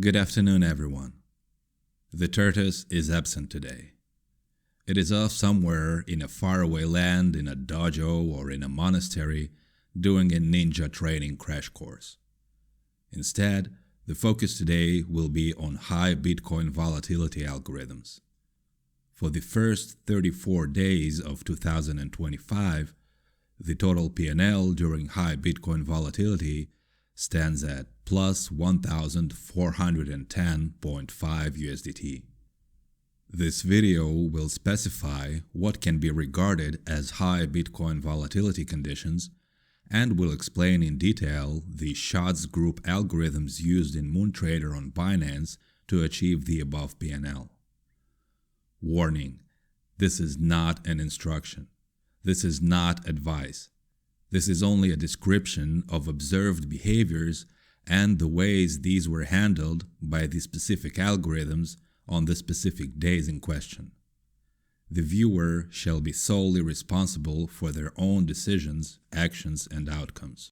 Good afternoon, everyone. The tortoise is absent today. It is off somewhere in a faraway land, in a dojo or in a monastery, doing a ninja training crash course. Instead, the focus today will be on high Bitcoin volatility algorithms. For the first 34 days of 2025, the total P&L during high Bitcoin volatility stands at plus 1,410.5 USDT. This video will specify what can be regarded as high Bitcoin volatility conditions and will explain in detail the shots group algorithms used in Moontrader on Binance to achieve the above P&L. Warning: this is not an instruction. This is not advice. This is only a description of observed behaviors and the ways these were handled by the specific algorithms on the specific days in question. The viewer shall be solely responsible for their own decisions, actions, and outcomes.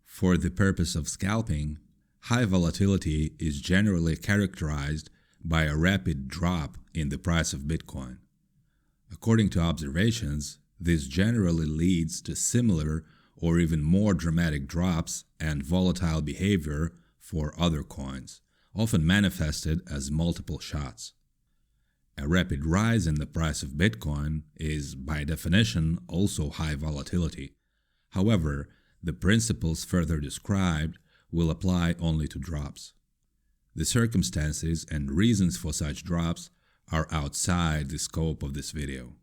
For the purpose of scalping, high volatility is generally characterized by a rapid drop in the price of Bitcoin. According to observations, this generally leads to similar or even more dramatic drops and volatile behavior for other coins, often manifested as multiple shots. A rapid rise in the price of Bitcoin is, by definition, also high volatility. However, the principles further described will apply only to drops. The circumstances and reasons for such drops are outside the scope of this video.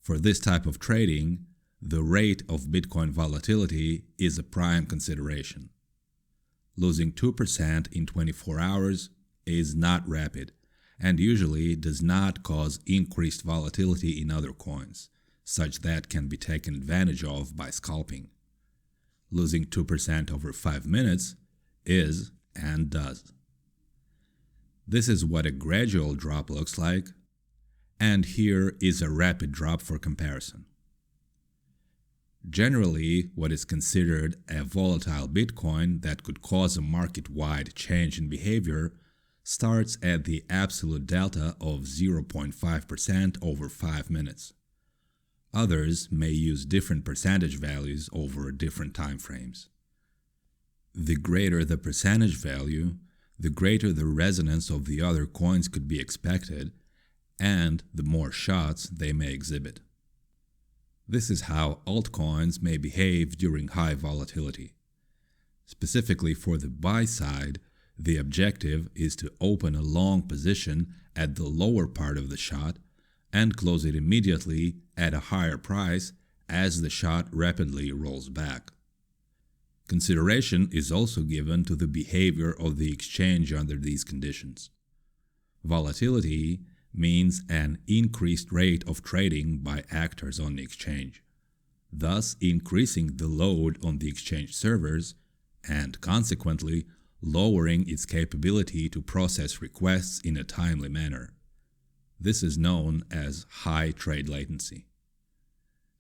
For this type of trading, the rate of Bitcoin volatility is a prime consideration. Losing 2% in 24 hours is not rapid and usually does not cause increased volatility in other coins, such that can be taken advantage of by scalping. Losing 2% over 5 minutes is and does. This is what a gradual drop looks like, and here is a rapid drop for comparison. Generally, what is considered a volatile Bitcoin that could cause a market-wide change in behavior starts at the absolute delta of 0.5% over 5 minutes. Others may use different percentage values over different time frames. The greater the percentage value, the greater the resonance of the other coins could be expected, and the more shots they may exhibit. This is how altcoins may behave during high volatility. Specifically for the buy side, the objective is to open a long position at the lower part of the shot and close it immediately at a higher price as the shot rapidly rolls back. Consideration is also given to the behavior of the exchange under these conditions. Volatility means an increased rate of trading by actors on the exchange, thus increasing the load on the exchange servers and consequently lowering its capability to process requests in a timely manner. This is known as high trade latency.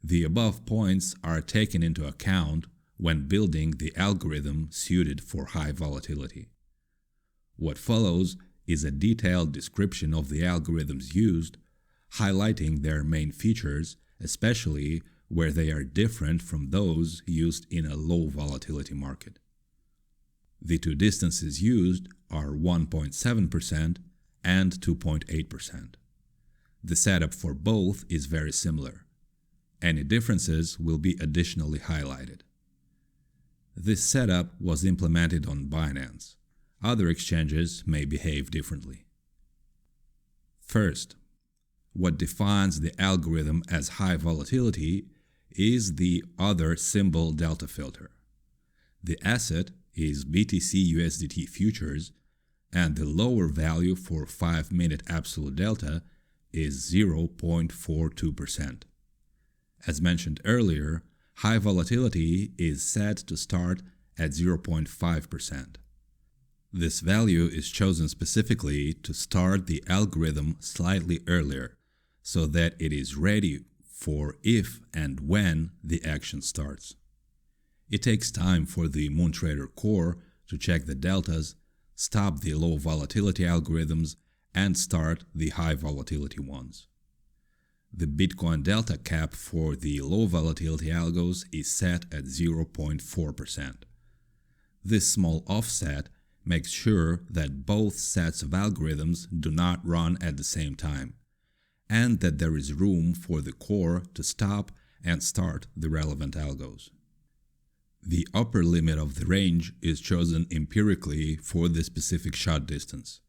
The above points are taken into account when building the algorithm suited for high volatility. What follows is a detailed description of the algorithms used, highlighting their main features, especially where they are different from those used in a low volatility market. The two distances used are 1.7% and 2.8%. The setup for both is very similar. Any differences will be additionally highlighted. This setup was implemented on Binance. Other exchanges may behave differently. First, what defines the algorithm as high volatility is the other symbol delta filter. The asset is BTC USDT futures, and the lower value for 5-minute absolute delta is 0.42%. As mentioned earlier, high volatility is set to start at 0.5%. This value is chosen specifically to start the algorithm slightly earlier, so that it is ready for if and when the action starts. It takes time for the Moontrader core to check the deltas, stop the low volatility algorithms, and start the high volatility ones. The Bitcoin delta cap for the low volatility algos is set at 0.4%. This small offset makes sure that both sets of algorithms do not run at the same time, and that there is room for the core to stop and start the relevant algos. The upper limit of the range is chosen empirically for the specific shot distance.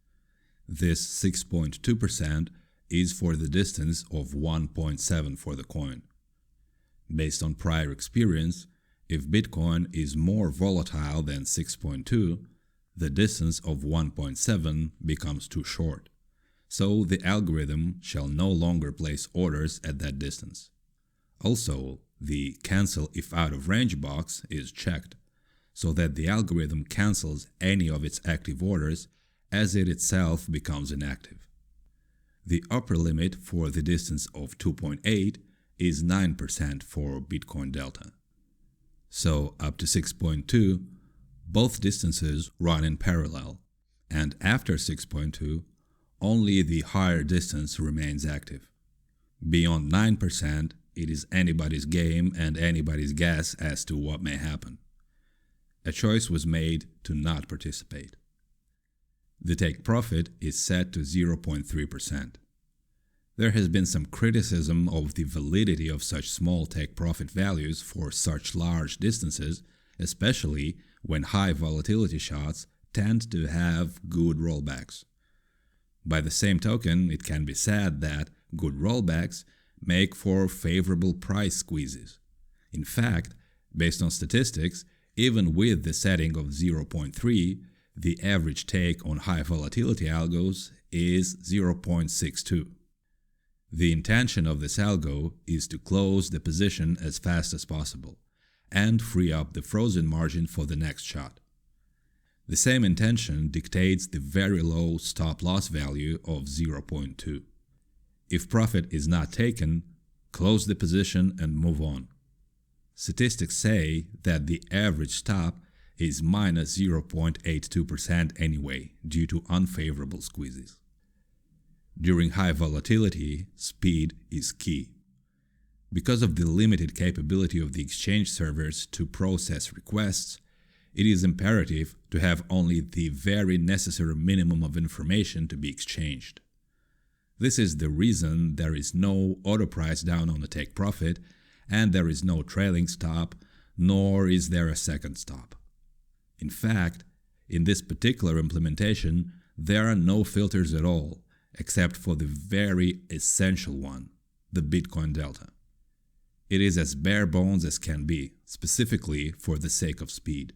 This 6.2% is for the distance of 1.7 for the coin. Based on prior experience, if Bitcoin is more volatile than 6.2, the distance of 1.7 becomes too short, so the algorithm shall no longer place orders at that distance. Also, the cancel if out of range box is checked, so that the algorithm cancels any of its active orders as it itself becomes inactive. The upper limit for the distance of 2.8 is 9% for Bitcoin delta. So up to 6.2, both distances run in parallel, and after 6.2, only the higher distance remains active. Beyond 9%, it is anybody's game and anybody's guess as to what may happen. A choice was made to not participate. The take profit is set to 0.3%. There has been some criticism of the validity of such small take profit values for such large distances, especially when high volatility shots tend to have good rollbacks. By the same token, it can be said that good rollbacks make for favorable price squeezes. In fact, based on statistics, even with the setting of 0.3, the average take on high volatility algos is 0.62. The intention of this algo is to close the position as fast as possible and free up the frozen margin for the next shot. The same intention dictates the very low stop-loss value of 0.2. If profit is not taken, close the position and move on. Statistics say that the average stop is minus 0.82% anyway due to unfavorable squeezes. During high volatility, speed is key. Because of the limited capability of the exchange servers to process requests, it is imperative to have only the very necessary minimum of information to be exchanged. This is the reason there is no auto price down on the take profit, and there is no trailing stop, nor is there a second stop. In fact, in this particular implementation, there are no filters at all, except for the very essential one, the Bitcoin delta. It is as bare bones as can be, specifically for the sake of speed.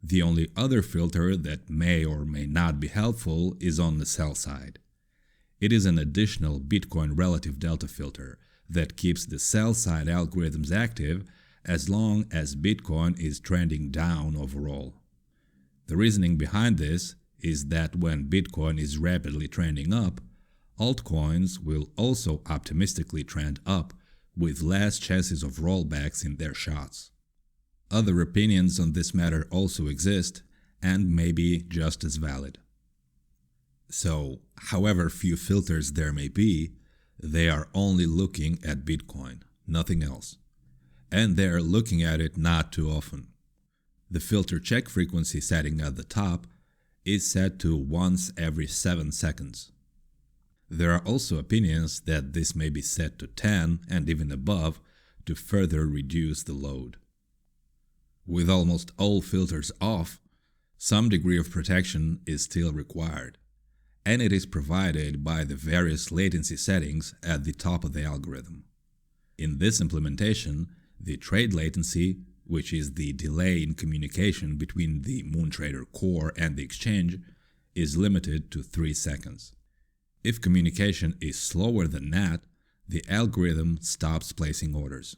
The only other filter that may or may not be helpful is on the sell side. It is an additional Bitcoin relative delta filter that keeps the sell side algorithms active as long as Bitcoin is trending down overall. The reasoning behind this is that when Bitcoin is rapidly trending up, altcoins will also optimistically trend up with less chances of rollbacks in their shots. Other opinions on this matter also exist and may be just as valid. So, however few filters there may be, they are only looking at Bitcoin, nothing else. And they are looking at it not too often. The filter check frequency setting at the top is set to once every 7 seconds. There are also opinions that this may be set to 10 and even above to further reduce the load. With almost all filters off, some degree of protection is still required, and it is provided by the various latency settings at the top of the algorithm. In this implementation, the trade latency, which is the delay in communication between the Moontrader core and the exchange, is limited to 3 seconds. If communication is slower than that, the algorithm stops placing orders.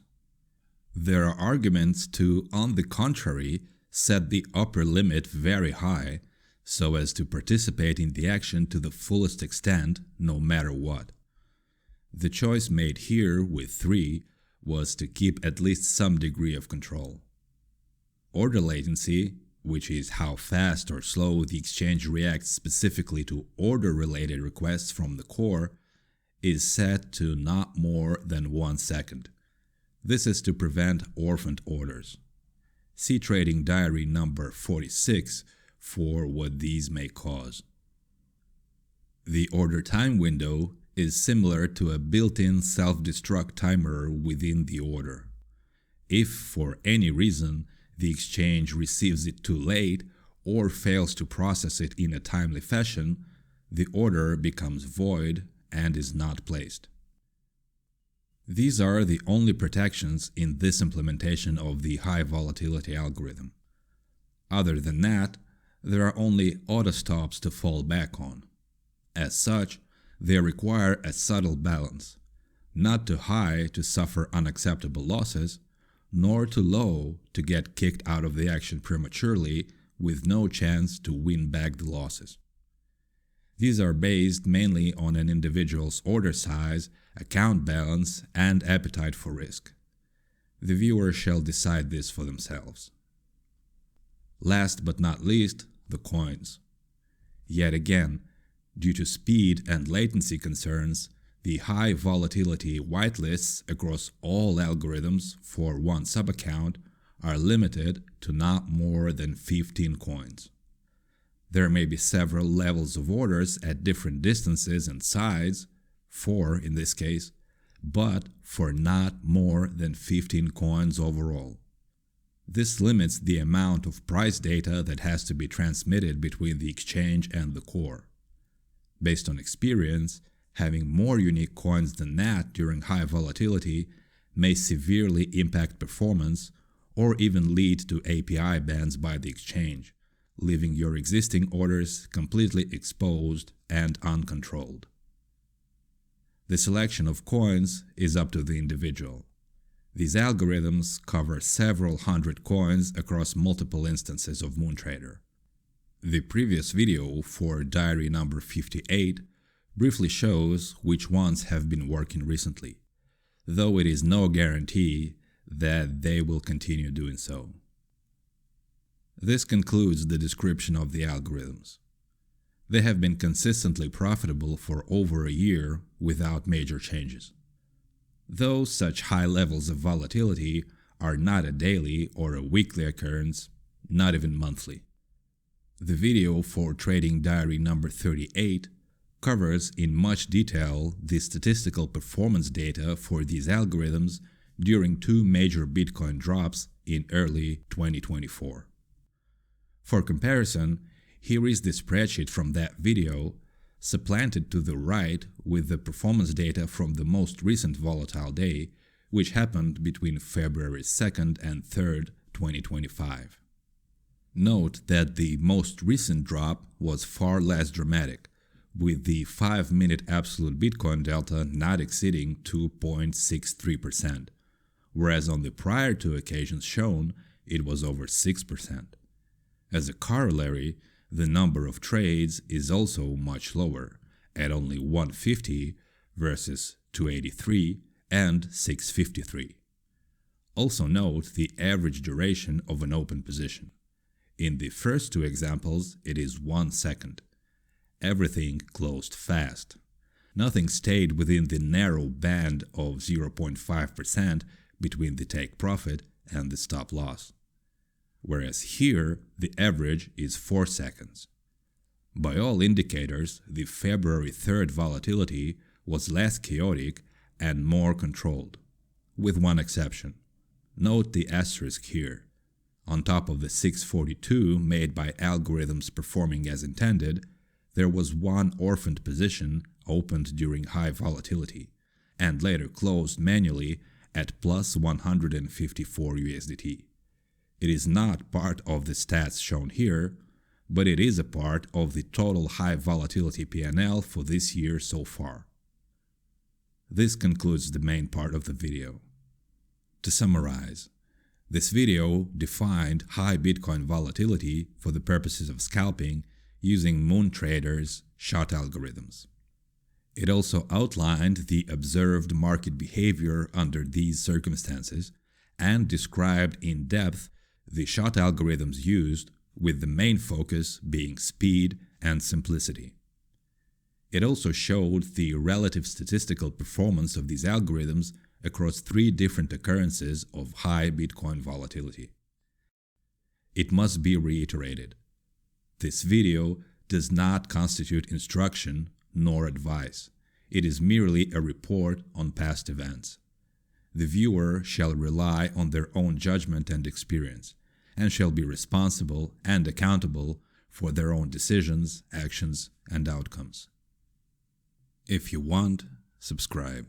There are arguments to, on the contrary, set the upper limit very high so as to participate in the action to the fullest extent, no matter what. The choice made here with 3 was to keep at least some degree of control. Order latency, which is how fast or slow the exchange reacts specifically to order-related requests from the core, is set to not more than 1 second. This is to prevent orphaned orders. See Trading Diary number 46 for what these may cause. The order time window is similar to a built-in self-destruct timer within the order. If, for any reason, the exchange receives it too late or fails to process it in a timely fashion, the order becomes void and is not placed. These are the only protections in this implementation of the high volatility algorithm. Other than that, there are only auto stops to fall back on. As such, they require a subtle balance, not too high to suffer unacceptable losses, nor too low to get kicked out of the action prematurely with no chance to win back the losses. These are based mainly on an individual's order size, account balance, and appetite for risk. The viewer shall decide this for themselves. Last but not least, the coins. Yet again, due to speed and latency concerns, the high volatility whitelists across all algorithms for one sub-account are limited to not more than 15 coins. There may be several levels of orders at different distances and size, 4 in this case, but for not more than 15 coins overall. This limits the amount of price data that has to be transmitted between the exchange and the core. Based on experience, having more unique coins than that during high volatility may severely impact performance or even lead to API bans by the exchange, leaving your existing orders completely exposed and uncontrolled. The selection of coins is up to the individual. These algorithms cover several hundred coins across multiple instances of Moontrader. The previous video for diary number 58 briefly shows which ones have been working recently, though it is no guarantee that they will continue doing so. This concludes the description of the algorithms. They have been consistently profitable for over a year without major changes. Though such high levels of volatility are not a daily or a weekly occurrence, not even monthly. The video for Trading Diary number 38 covers in much detail the statistical performance data for these algorithms during 2 major Bitcoin drops in early 2024. For comparison, here is the spreadsheet from that video, supplanted to the right with the performance data from the most recent volatile day, which happened between February 2nd and 3rd, 2025. Note that the most recent drop was far less dramatic, with the 5-minute absolute Bitcoin delta not exceeding 2.63%, whereas on the prior 2 occasions shown, it was over 6%. As a corollary, the number of trades is also much lower, at only 150 versus 283 and 653. Also note the average duration of an open position. In the first 2 examples, it is 1 second. Everything closed fast. Nothing stayed within the narrow band of 0.5% between the take profit and the stop loss. Whereas here, the average is 4 seconds. By all indicators, the February 3rd volatility was less chaotic and more controlled, with one exception. Note the asterisk here. On top of the 642 made by algorithms performing as intended, there was one orphaned position opened during high volatility, and later closed manually at plus 154 USDT. It is not part of the stats shown here, but it is a part of the total high volatility P&L for this year so far. This concludes the main part of the video. To summarize, this video defined high Bitcoin volatility for the purposes of scalping using Moontrader's shot algorithms. It also outlined the observed market behavior under these circumstances and described in depth the shot algorithms used with the main focus being speed and simplicity. It also showed the relative statistical performance of these algorithms across 3 different occurrences of high Bitcoin volatility. It must be reiterated, this video does not constitute instruction nor advice. It is merely a report on past events. The viewer shall rely on their own judgment and experience, and shall be responsible and accountable for their own decisions, actions, and outcomes. If you want, subscribe.